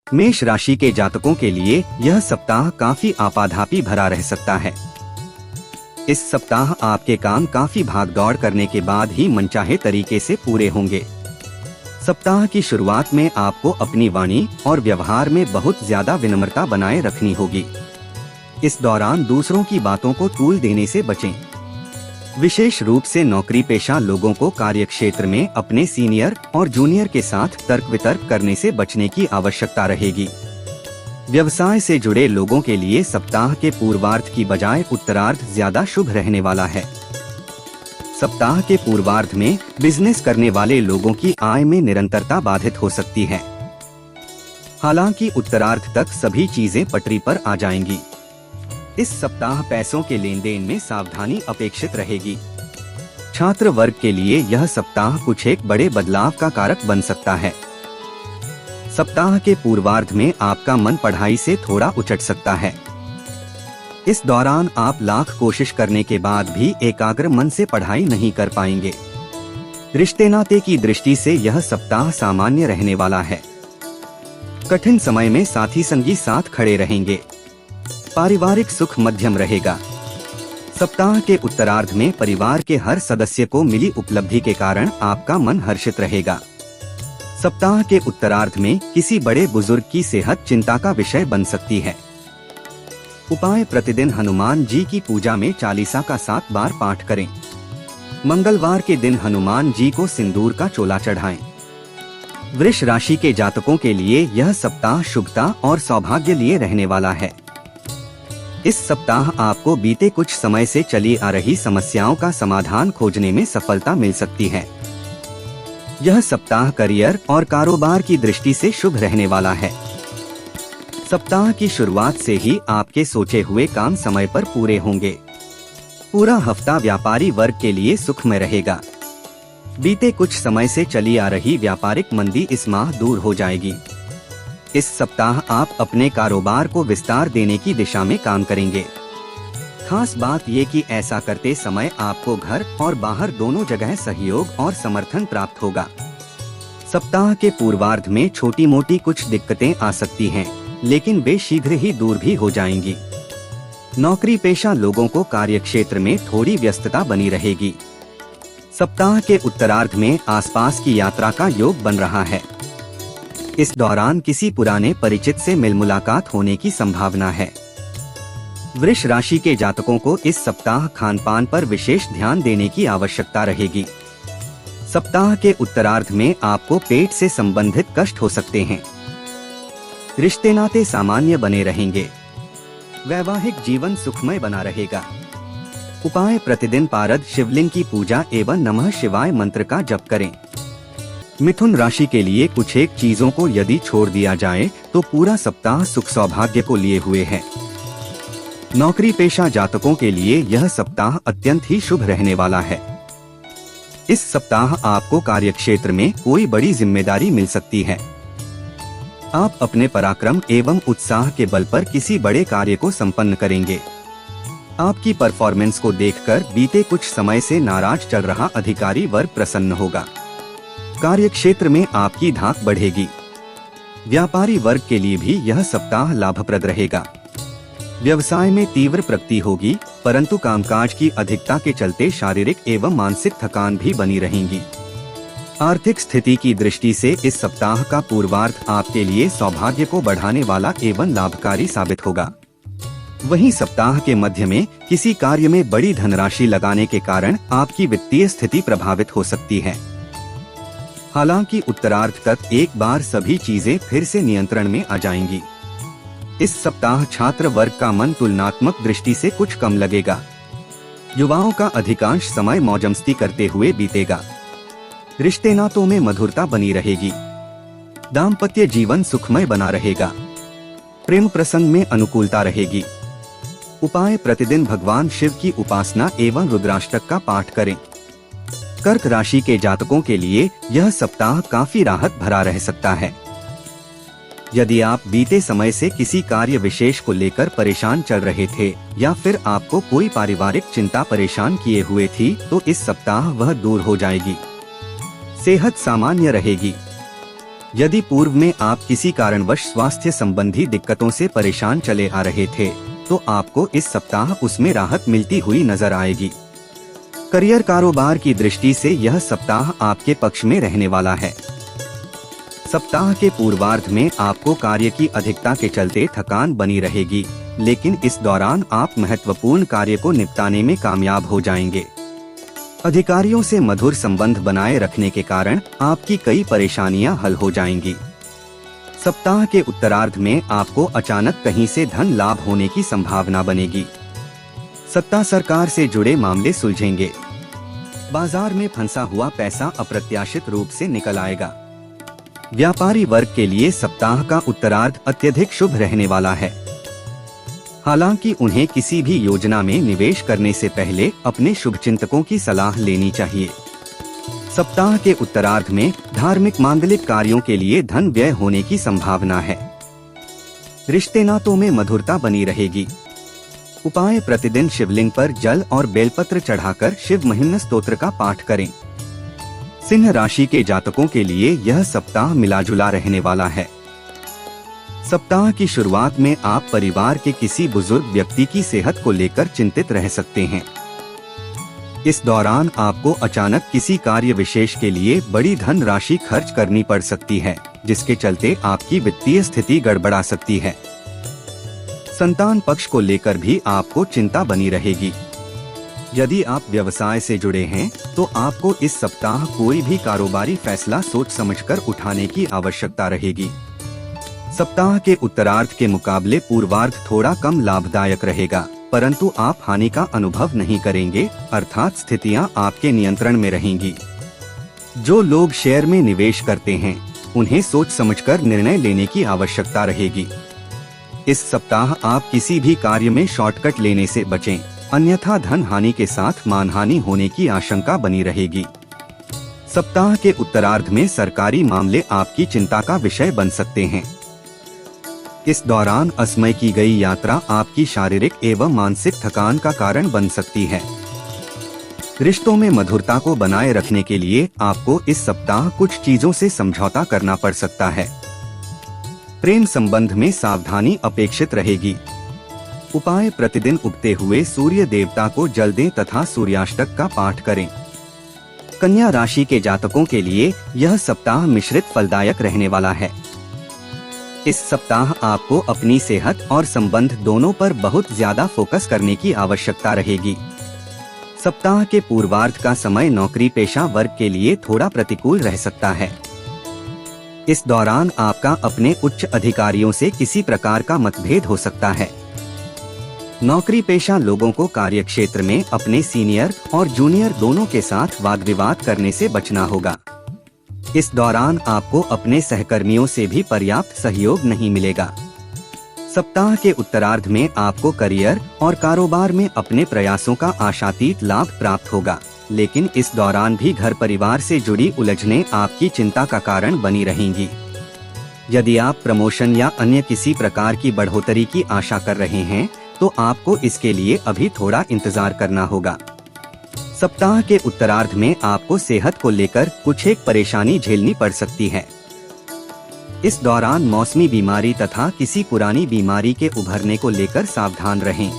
मेष राशि के जातकों के लिए यह सप्ताह काफी आपाधापी भरा रह सकता है। इस सप्ताह आपके काम काफी भागदौड़ करने के बाद ही मनचाहे तरीके से पूरे होंगे। सप्ताह की शुरुआत में आपको अपनी वाणी और व्यवहार में बहुत ज्यादा विनम्रता बनाए रखनी होगी। इस दौरान दूसरों की बातों को तूल देने से बचें। विशेष रूप से नौकरी पेशा लोगों को कार्यक्षेत्र में अपने सीनियर और जूनियर के साथ तर्क वितर्क करने से बचने की आवश्यकता रहेगी। व्यवसाय से जुड़े लोगों के लिए सप्ताह के पूर्वार्ध की बजाय उत्तरार्ध ज्यादा शुभ रहने वाला है। सप्ताह के पूर्वार्ध में बिजनेस करने वाले लोगों की आय में निरंतरता बाधित हो सकती है। हालांकि उत्तरार्ध तक सभी चीजें पटरी पर आ जाएंगी। इस सप्ताह पैसों के लेन देन में सावधानी अपेक्षित रहेगी। छात्र वर्ग के लिए यह सप्ताह कुछ एक बड़े बदलाव का कारक बन सकता है। सप्ताह के पूर्वार्ध में आपका मन पढ़ाई से थोड़ा उचट सकता है। इस दौरान आप लाख कोशिश करने के बाद भी एकाग्र मन से पढ़ाई नहीं कर पाएंगे। रिश्ते नाते की दृष्टि से यह सप्ताह सामान्य रहने वाला है। कठिन समय में साथी संगी साथ खड़े रहेंगे। पारिवारिक सुख मध्यम रहेगा। सप्ताह के उत्तरार्ध में परिवार के हर सदस्य को मिली उपलब्धि के कारण आपका मन हर्षित रहेगा। सप्ताह के उत्तरार्ध में किसी बड़े बुजुर्ग की सेहत चिंता का विषय बन सकती है। उपाय: प्रतिदिन हनुमान जी की पूजा में चालीसा का 7 बार पाठ करें। मंगलवार के दिन हनुमान जी को सिंदूर का चोला चढ़ाएं। वृष राशि के जातकों के लिए यह सप्ताह शुभता और सौभाग्य लिए रहने वाला है। इस सप्ताह आपको बीते कुछ समय से चली आ रही समस्याओं का समाधान खोजने में सफलता मिल सकती है। यह सप्ताह करियर और कारोबार की दृष्टि से शुभ रहने वाला है। सप्ताह की शुरुआत से ही आपके सोचे हुए काम समय पर पूरे होंगे। पूरा हफ्ता व्यापारी वर्ग के लिए सुखमय रहेगा। बीते कुछ समय से चली आ रही व्यापारिक मंदी इस माह दूर हो जाएगी। इस सप्ताह आप अपने कारोबार को विस्तार देने की दिशा में काम करेंगे। खास बात ये कि ऐसा करते समय आपको घर और बाहर दोनों जगह सहयोग और समर्थन प्राप्त होगा। सप्ताह के पूर्वार्ध में छोटी मोटी कुछ दिक्कतें आ सकती हैं, लेकिन वे शीघ्र ही दूर भी हो जाएंगी। नौकरी पेशा लोगों को कार्यक्षेत्र में थोड़ी व्यस्तता बनी रहेगी। सप्ताह के उत्तरार्ध में आसपास की यात्रा का योग बन रहा है। इस दौरान किसी पुराने परिचित से मिल मुलाकात होने की संभावना है। वृष राशि के जातकों को इस सप्ताह खान पान पर विशेष ध्यान देने की आवश्यकता रहेगी। सप्ताह के उत्तरार्ध में आपको पेट से संबंधित कष्ट हो सकते हैं। रिश्ते नाते सामान्य बने रहेंगे। वैवाहिक जीवन सुखमय बना रहेगा। उपाय: प्रतिदिन पारद शिवलिंग की पूजा एवं नमः शिवाय मंत्र का जप करें। मिथुन राशि के लिए कुछ एक चीजों को यदि छोड़ दिया जाए तो पूरा सप्ताह सुख सौभाग्य को लिए हुए है। नौकरी पेशा जातकों के लिए यह सप्ताह अत्यंत ही शुभ रहने वाला है। इस सप्ताह आपको कार्यक्षेत्र में कोई बड़ी जिम्मेदारी मिल सकती है। आप अपने पराक्रम एवं उत्साह के बल पर किसी बड़े कार्य को संपन्न करेंगे। आपकी परफॉर्मेंस को देखकर बीते कुछ समय से नाराज चल रहा अधिकारी वर्ग प्रसन्न होगा। कार्यक्षेत्र में आपकी धाक बढ़ेगी। व्यापारी वर्ग के लिए भी यह सप्ताह लाभप्रद रहेगा। व्यवसाय में तीव्र प्रगति होगी, परंतु कामकाज की अधिकता के चलते शारीरिक एवं मानसिक थकान भी बनी रहेंगी। आर्थिक स्थिति की दृष्टि से इस सप्ताह का पूर्वार्ध आपके लिए सौभाग्य को बढ़ाने वाला एवं लाभकारी साबित होगा। वहीं सप्ताह के मध्य में किसी कार्य में बड़ी धनराशि लगाने के कारण आपकी वित्तीय स्थिति प्रभावित हो सकती है। हालांकि उत्तरार्ध तक एक बार सभी चीजें फिर से नियंत्रण में आ जाएंगी। इस सप्ताह छात्र वर्ग का मन तुलनात्मक दृष्टि से कुछ कम लगेगा। युवाओं का अधिकांश समय मौजमस्ती करते हुए बीतेगा। रिश्ते नातों में मधुरता बनी रहेगी। दाम्पत्य जीवन सुखमय बना रहेगा। प्रेम प्रसंग में अनुकूलता रहेगी। उपाय: प्रतिदिन भगवान शिव की उपासना एवं रुद्राष्टक का पाठ करें। कर्क राशि के जातकों के लिए यह सप्ताह काफी राहत भरा रह सकता है। यदि आप बीते समय से किसी कार्य विशेष को लेकर परेशान चल रहे थे या फिर आपको कोई पारिवारिक चिंता परेशान किए हुए थी, तो इस सप्ताह वह दूर हो जाएगी। सेहत सामान्य रहेगी। यदि पूर्व में आप किसी कारणवश स्वास्थ्य संबंधी दिक्कतों से परेशान चले आ रहे थे, तो आपको इस सप्ताह उसमें राहत मिलती हुई नजर आएगी। करियर कारोबार की दृष्टि से यह सप्ताह आपके पक्ष में रहने वाला है। सप्ताह के पूर्वार्ध में आपको कार्य की अधिकता के चलते थकान बनी रहेगी, लेकिन इस दौरान आप महत्वपूर्ण कार्य को निपटाने में कामयाब हो जाएंगे। अधिकारियों से मधुर संबंध बनाए रखने के कारण आपकी कई परेशानियां हल हो जाएंगी। सप्ताह के उत्तरार्ध में आपको अचानक कहीं से धन लाभ होने की संभावना बनेगी। सत्ता सरकार से जुड़े मामले सुलझेंगे। बाजार में फंसा हुआ पैसा अप्रत्याशित रूप से निकल आएगा। व्यापारी वर्ग के लिए सप्ताह का उत्तरार्ध अत्यधिक शुभ रहने वाला है। हालांकि उन्हें किसी भी योजना में निवेश करने से पहले अपने शुभचिंतकों की सलाह लेनी चाहिए। सप्ताह के उत्तरार्ध में धार्मिक मांगलिक कार्यों के लिए धन व्यय होने की संभावना है। रिश्ते नातों में मधुरता बनी रहेगी। उपाय: प्रतिदिन शिवलिंग पर जल और बेलपत्र चढ़ाकर शिव महिम्न स्तोत्र का पाठ करें। सिंह राशि के जातकों के लिए यह सप्ताह मिलाजुला रहने वाला है। सप्ताह की शुरुआत में आप परिवार के किसी बुजुर्ग व्यक्ति की सेहत को लेकर चिंतित रह सकते हैं। इस दौरान आपको अचानक किसी कार्य विशेष के लिए बड़ी धन राशि खर्च करनी पड़ सकती है, जिसके चलते आपकी वित्तीय स्थिति गड़बड़ा सकती है। संतान पक्ष को लेकर भी आपको चिंता बनी रहेगी। यदि आप व्यवसाय से जुड़े हैं, तो आपको इस सप्ताह कोई भी कारोबारी फैसला सोच समझकर उठाने की आवश्यकता रहेगी। सप्ताह के उत्तरार्ध के मुकाबले पूर्वार्ध थोड़ा कम लाभदायक रहेगा, परंतु आप हानि का अनुभव नहीं करेंगे, अर्थात स्थितियां आपके नियंत्रण में रहेंगी। जो लोग शेयर में निवेश करते हैं, उन्हें सोच समझकर निर्णय लेने की आवश्यकता रहेगी। इस सप्ताह आप किसी भी कार्य में शॉर्टकट लेने से बचें, अन्यथा धन हानि के साथ मानहानि होने की आशंका बनी रहेगी। सप्ताह के उत्तरार्ध में सरकारी मामले आपकी चिंता का विषय बन सकते हैं। इस दौरान असमय की गई यात्रा आपकी शारीरिक एवं मानसिक थकान का कारण बन सकती है। रिश्तों में मधुरता को बनाए रखने के लिए आपको इस सप्ताह कुछ चीजों से समझौता करना पड़ सकता है। प्रेम संबंध में सावधानी अपेक्षित रहेगी। उपाय: प्रतिदिन उगते हुए सूर्य देवता को जल दें तथा सूर्याष्टक का पाठ करें। कन्या राशि के जातकों के लिए यह सप्ताह मिश्रित फलदायक रहने वाला है। इस सप्ताह आपको अपनी सेहत और संबंध दोनों पर बहुत ज्यादा फोकस करने की आवश्यकता रहेगी। सप्ताह के पूर्वार्ध का समय नौकरी पेशा वर्ग के लिए थोड़ा प्रतिकूल रह सकता है। इस दौरान आपका अपने उच्च अधिकारियों से किसी प्रकार का मतभेद हो सकता है। नौकरी पेशा लोगों को कार्यक्षेत्र में अपने सीनियर और जूनियर दोनों के साथ वाद विवाद करने से बचना होगा। इस दौरान आपको अपने सहकर्मियों से भी पर्याप्त सहयोग नहीं मिलेगा। सप्ताह के उत्तरार्ध में आपको करियर और कारोबार में अपने प्रयासों का आशातीत लाभ प्राप्त होगा, लेकिन इस दौरान भी घर परिवार से जुड़ी उलझनें आपकी चिंता का कारण बनी रहेंगी। यदि आप प्रमोशन या अन्य किसी प्रकार की बढ़ोतरी की आशा कर रहे हैं, तो आपको इसके लिए अभी थोड़ा इंतजार करना होगा। सप्ताह के उत्तरार्ध में आपको सेहत को लेकर कुछ एक परेशानी झेलनी पड़ सकती है। इस दौरान मौसमी बीमारी तथा किसी पुरानी बीमारी के उभरने को लेकर सावधान रहें।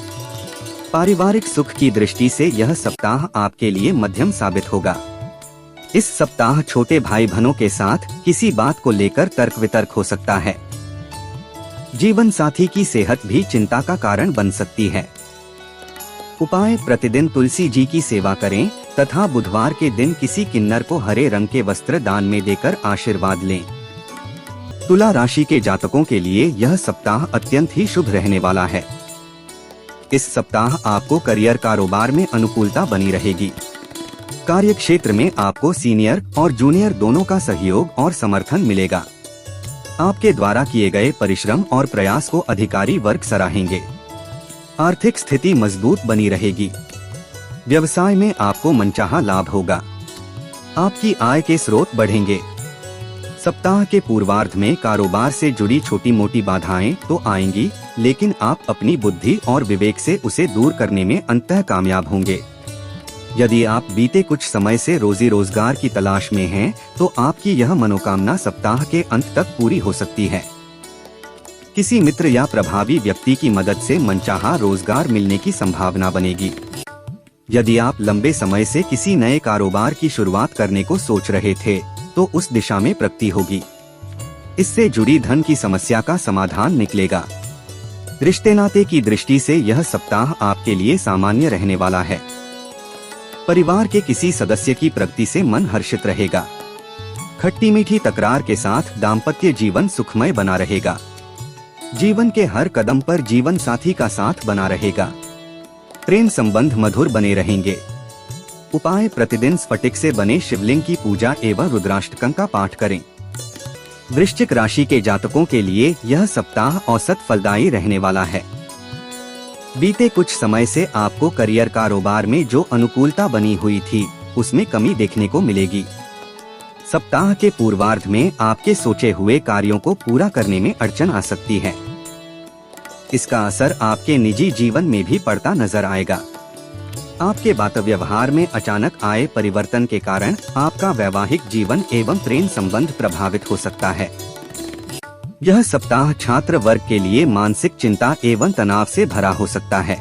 पारिवारिक सुख की दृष्टि से यह सप्ताह आपके लिए मध्यम साबित होगा। इस सप्ताह छोटे भाई बहनों के साथ किसी बात को लेकर तर्क वितर्क हो सकता है। जीवन साथी की सेहत भी चिंता का कारण बन सकती है। उपाय: प्रतिदिन तुलसी जी की सेवा करें तथा बुधवार के दिन किसी किन्नर को हरे रंग के वस्त्र दान में देकर आशीर्वाद लें। तुला राशि के जातकों के लिए यह सप्ताह अत्यंत ही शुभ रहने वाला है। इस सप्ताह आपको करियर कारोबार में अनुकूलता बनी रहेगी। कार्य क्षेत्र में आपको सीनियर और जूनियर दोनों का सहयोग और समर्थन मिलेगा। आपके द्वारा किए गए परिश्रम और प्रयास को अधिकारी वर्ग सराहेंगे। आर्थिक स्थिति मजबूत बनी रहेगी। व्यवसाय में आपको मनचाहा लाभ होगा। आपकी आय के स्रोत बढ़ेंगे। सप्ताह के पूर्वार्ध में कारोबार से जुड़ी छोटी मोटी बाधाएं तो आएंगी, लेकिन आप अपनी बुद्धि और विवेक से उसे दूर करने में अंततः कामयाब होंगे। यदि आप बीते कुछ समय से रोजी रोजगार की तलाश में हैं, तो आपकी यह मनोकामना सप्ताह के अंत तक पूरी हो सकती है। किसी मित्र या प्रभावी व्यक्ति की मदद से मनचाहा रोजगार मिलने की संभावना बनेगी। यदि आप लंबे समय से किसी नए कारोबार की शुरुआत करने को सोच रहे थे, तो उस दिशा में प्रगति होगी। इससे जुड़ी धन की समस्या का समाधान निकलेगा। रिश्ते नाते की दृष्टि से यह सप्ताह आपके लिए सामान्य रहने वाला है। परिवार के किसी सदस्य की प्रगति से मन हर्षित रहेगा। खट्टी मीठी तकरार के साथ दाम्पत्य जीवन सुखमय बना रहेगा। जीवन के हर कदम पर जीवन साथी का साथ बना रहेगा। प्रेम संबंध मधुर बने रहेंगे। उपाय: प्रतिदिन स्फटिक से बने शिवलिंग की पूजा एवं रुद्राष्टकं का पाठ करें। वृश्चिक राशि के जातकों के लिए यह सप्ताह औसत फलदायी रहने वाला है। बीते कुछ समय से आपको करियर कारोबार में जो अनुकूलता बनी हुई थी, उसमें कमी देखने को मिलेगी। सप्ताह के पूर्वार्ध में आपके सोचे हुए कार्यों को पूरा करने में अड़चन आ सकती है। इसका असर आपके निजी जीवन में भी पड़ता नजर आएगा। आपके बात व्यवहार में अचानक आए परिवर्तन के कारण आपका वैवाहिक जीवन एवं प्रेम संबंध प्रभावित हो सकता है। यह सप्ताह छात्र वर्ग के लिए मानसिक चिंता एवं तनाव से भरा हो सकता है।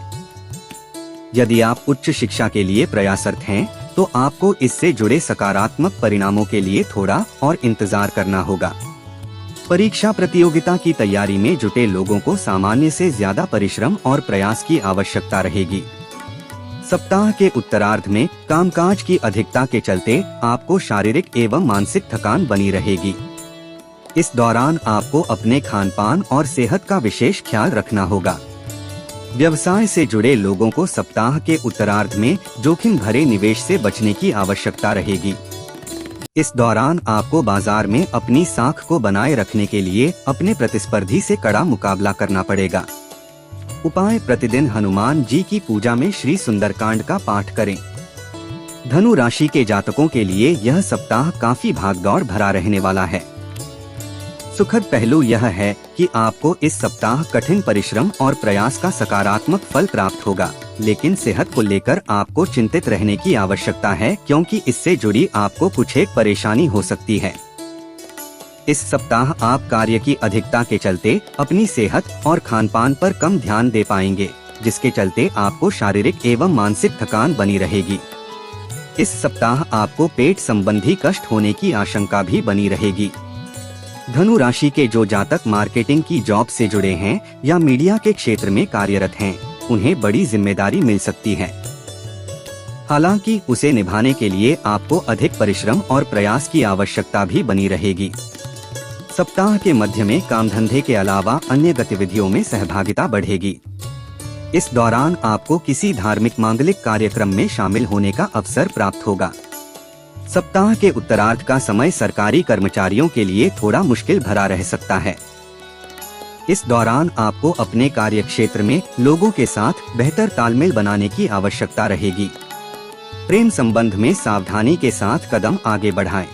यदि आप उच्च शिक्षा के लिए प्रयासरत हैं, तो आपको इससे जुड़े सकारात्मक परिणामों के लिए थोड़ा और इंतजार करना होगा। परीक्षा प्रतियोगिता की तैयारी में जुटे लोगों को सामान्य से ज्यादा परिश्रम और प्रयास की आवश्यकता रहेगी। सप्ताह के उत्तरार्ध में कामकाज की अधिकता के चलते आपको शारीरिक एवं मानसिक थकान बनी रहेगी। इस दौरान आपको अपने खान पान और सेहत का विशेष ख्याल रखना होगा। व्यवसाय से जुड़े लोगों को सप्ताह के उत्तरार्ध में जोखिम भरे निवेश से बचने की आवश्यकता रहेगी। इस दौरान आपको बाजार में अपनी साख को बनाए रखने के लिए अपने प्रतिस्पर्धी से कड़ा मुकाबला करना पड़ेगा। उपाय: प्रतिदिन हनुमान जी की पूजा में श्री सुंदरकांड का पाठ करें। धनु राशि के जातकों के लिए यह सप्ताह काफी भागदौड़ भरा रहने वाला है। सुखद पहलू यह है कि आपको इस सप्ताह कठिन परिश्रम और प्रयास का सकारात्मक फल प्राप्त होगा, लेकिन सेहत को लेकर आपको चिंतित रहने की आवश्यकता है, क्योंकि इससे जुड़ी आपको कुछ एक परेशानी हो सकती है। इस सप्ताह आप कार्य की अधिकता के चलते अपनी सेहत और खानपान पर कम ध्यान दे पाएंगे, जिसके चलते आपको शारीरिक एवं मानसिक थकान बनी रहेगी। इस सप्ताह आपको पेट संबंधी कष्ट होने की आशंका भी बनी रहेगी। धनु राशि के जो जातक मार्केटिंग की जॉब से जुड़े हैं या मीडिया के क्षेत्र में कार्यरत हैं, उन्हें बड़ी जिम्मेदारी मिल सकती है। हालांकि उसे निभाने के लिए आपको अधिक परिश्रम और प्रयास की आवश्यकता भी बनी रहेगी। सप्ताह के मध्य में काम धंधे के अलावा अन्य गतिविधियों में सहभागिता बढ़ेगी। इस दौरान आपको किसी धार्मिक मांगलिक कार्यक्रम में शामिल होने का अवसर प्राप्त होगा। सप्ताह के उत्तरार्ध का समय सरकारी कर्मचारियों के लिए थोड़ा मुश्किल भरा रह सकता है। इस दौरान आपको अपने कार्य क्षेत्र में लोगों के साथ बेहतर तालमेल बनाने की आवश्यकता रहेगी। प्रेम संबंध में सावधानी के साथ कदम आगे बढ़ाएं।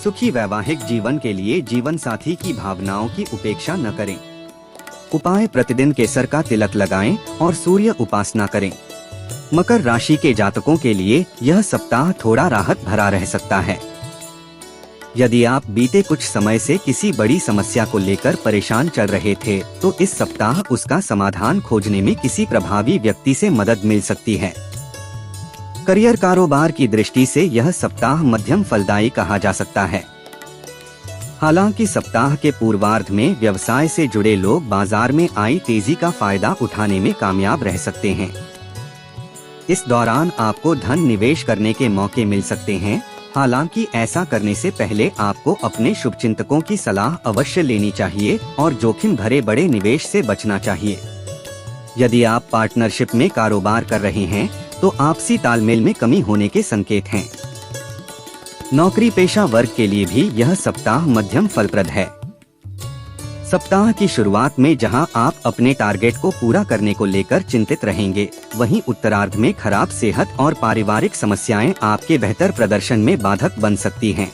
सुखी वैवाहिक जीवन के लिए जीवन साथी की भावनाओं की उपेक्षा न करें। उपाय: प्रतिदिन केसर का तिलक लगाएं और सूर्य उपासना करें। मकर राशि के जातकों के लिए यह सप्ताह थोड़ा राहत भरा रह सकता है। यदि आप बीते कुछ समय से किसी बड़ी समस्या को लेकर परेशान चल रहे थे, तो इस सप्ताह उसका समाधान खोजने में किसी प्रभावी व्यक्ति से मदद मिल सकती है। करियर कारोबार की दृष्टि से यह सप्ताह मध्यम फलदायी कहा जा सकता है। हालांकि सप्ताह के पूर्वार्ध में व्यवसाय से जुड़े लोग बाजार में आई तेजी का फायदा उठाने में कामयाब रह सकते हैं। इस दौरान आपको धन निवेश करने के मौके मिल सकते हैं। हालांकि ऐसा करने से पहले आपको अपने शुभचिंतकों की सलाह अवश्य लेनी चाहिए और जोखिम भरे बड़े निवेश से बचना चाहिए। यदि आप पार्टनरशिप में कारोबार कर रहे हैं, तो आपसी तालमेल में कमी होने के संकेत हैं। नौकरी पेशा वर्ग के लिए भी यह सप्ताह मध्यम फलप्रद है। सप्ताह की शुरुआत में जहां आप अपने टारगेट को पूरा करने को लेकर चिंतित रहेंगे, वहीं उत्तरार्ध में खराब सेहत और पारिवारिक समस्याएं आपके बेहतर प्रदर्शन में बाधक बन सकती हैं।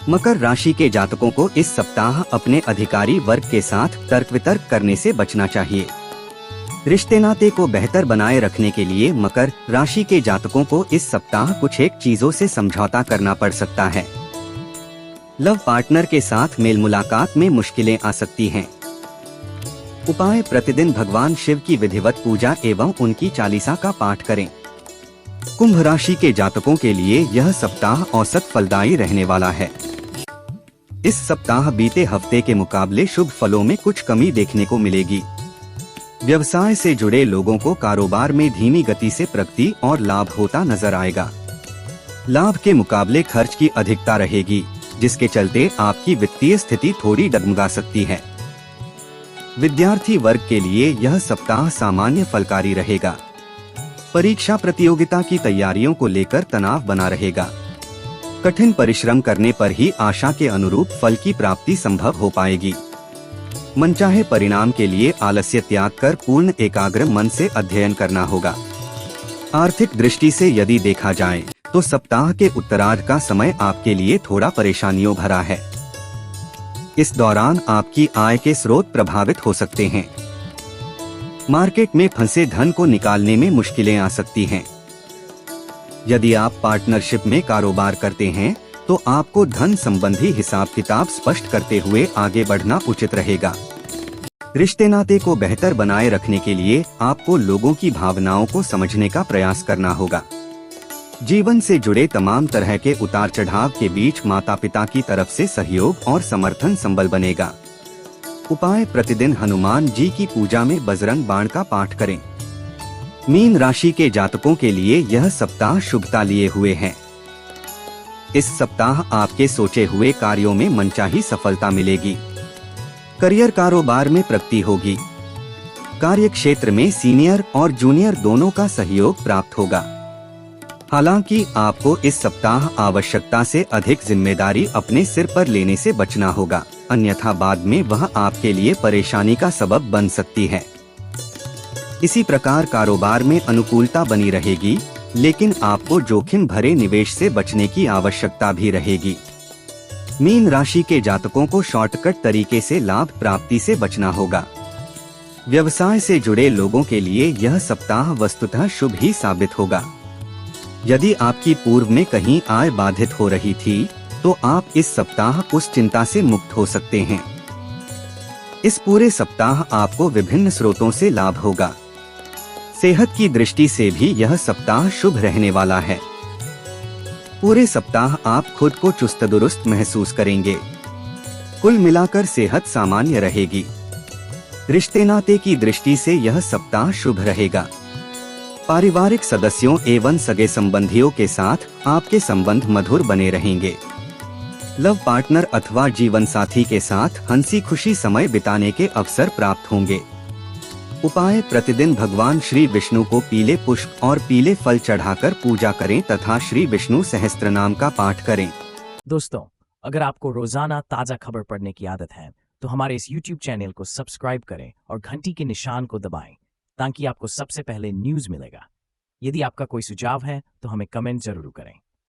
मकर राशि के जातकों को इस सप्ताह अपने अधिकारी वर्ग के साथ तर्क वितर्क करने से बचना चाहिए। रिश्ते नाते को बेहतर बनाए रखने के लिए मकर राशि के जातकों को इस सप्ताह कुछ एक चीजों से समझौता करना पड़ सकता है। लव पार्टनर के साथ मेल मुलाकात में मुश्किलें आ सकती हैं। उपाय: प्रतिदिन भगवान शिव की विधिवत पूजा एवं उनकी चालीसा का पाठ करें। कुंभ राशि के जातकों के लिए यह सप्ताह औसत फलदायी रहने वाला है। इस सप्ताह बीते हफ्ते के मुकाबले शुभ फलों में कुछ कमी देखने को मिलेगी। व्यवसाय से जुड़े लोगों को कारोबार में धीमी गति से प्रगति और लाभ होता नजर आएगा। लाभ के मुकाबले खर्च की अधिकता रहेगी, जिसके चलते आपकी वित्तीय स्थिति थोड़ी डगमगा सकती है। विद्यार्थी वर्ग के लिए यह सप्ताह सामान्य फलकारी रहेगा। परीक्षा प्रतियोगिता की तैयारियों को लेकर तनाव बना रहेगा। कठिन परिश्रम करने पर ही आशा के अनुरूप फल की प्राप्ति संभव हो पाएगी। मनचाहे परिणाम के लिए आलस्य त्याग कर पूर्ण एकाग्र मन से अध्ययन करना होगा। आर्थिक दृष्टि से यदि देखा जाए तो सप्ताह के उत्तरार्ध का समय आपके लिए थोड़ा परेशानियों भरा है। इस दौरान आपकी आय के स्रोत प्रभावित हो सकते हैं। मार्केट में फंसे धन को निकालने में मुश्किलें आ सकती हैं। यदि आप पार्टनरशिप में कारोबार करते हैं तो आपको धन संबंधी हिसाब किताब स्पष्ट करते हुए आगे बढ़ना उचित रहेगा। रिश्ते नाते को बेहतर बनाए रखने के लिए आपको लोगों की भावनाओं को समझने का प्रयास करना होगा। जीवन से जुड़े तमाम तरह के उतार चढ़ाव के बीच माता पिता की तरफ से सहयोग और समर्थन संबल बनेगा। उपाय: प्रतिदिन हनुमान जी की पूजा में बजरंग बाण का पाठ करें। मीन राशि के जातकों के लिए यह सप्ताह शुभता लिए हुए है। इस सप्ताह आपके सोचे हुए कार्यों में मनचाही सफलता मिलेगी। करियर कारोबार में प्रगति होगी। कार्य क्षेत्र में सीनियर और जूनियर दोनों का सहयोग प्राप्त होगा। हालांकि आपको इस सप्ताह आवश्यकता से अधिक जिम्मेदारी अपने सिर पर लेने से बचना होगा, अन्यथा बाद में वह आपके लिए परेशानी का सबब बन सकती है। इसी प्रकार कारोबार में अनुकूलता बनी रहेगी, लेकिन आपको जोखिम भरे निवेश से बचने की आवश्यकता भी रहेगी। मीन राशि के जातकों को शॉर्टकट तरीके से लाभ प्राप्ति से बचना होगा। व्यवसाय से जुड़े लोगों के लिए यह सप्ताह वस्तुतः शुभ ही साबित होगा। यदि आपकी पूर्व में कहीं आय बाधित हो रही थी तो आप इस सप्ताह उस चिंता से मुक्त हो सकते हैं। इस पूरे सप्ताह आपको विभिन्न स्रोतों से लाभ होगा। सेहत की दृष्टि से भी यह सप्ताह शुभ रहने वाला है। पूरे सप्ताह आप खुद को चुस्त दुरुस्त महसूस करेंगे। कुल मिलाकर सेहत सामान्य रहेगी। रिश्ते नाते की दृष्टि से यह सप्ताह शुभ रहेगा। पारिवारिक सदस्यों एवं सगे संबंधियों के साथ आपके संबंध मधुर बने रहेंगे। लव पार्टनर अथवा जीवन साथी के साथ हंसी खुशी समय बिताने के अवसर प्राप्त होंगे। उपाय: प्रतिदिन भगवान श्री विष्णु को पीले पुष्प और पीले फल चढ़ाकर पूजा करें तथा श्री विष्णु सहस्त्रनाम का पाठ करें। दोस्तों, अगर आपको रोजाना ताजा खबर पढ़ने की आदत है तो हमारे इस YouTube चैनल को सब्सक्राइब करें और घंटी के निशान को दबाएं ताकि आपको सबसे पहले न्यूज़ मिलेगा। यदि आपका कोई सुझाव है तो हमें कमेंट जरूर करें।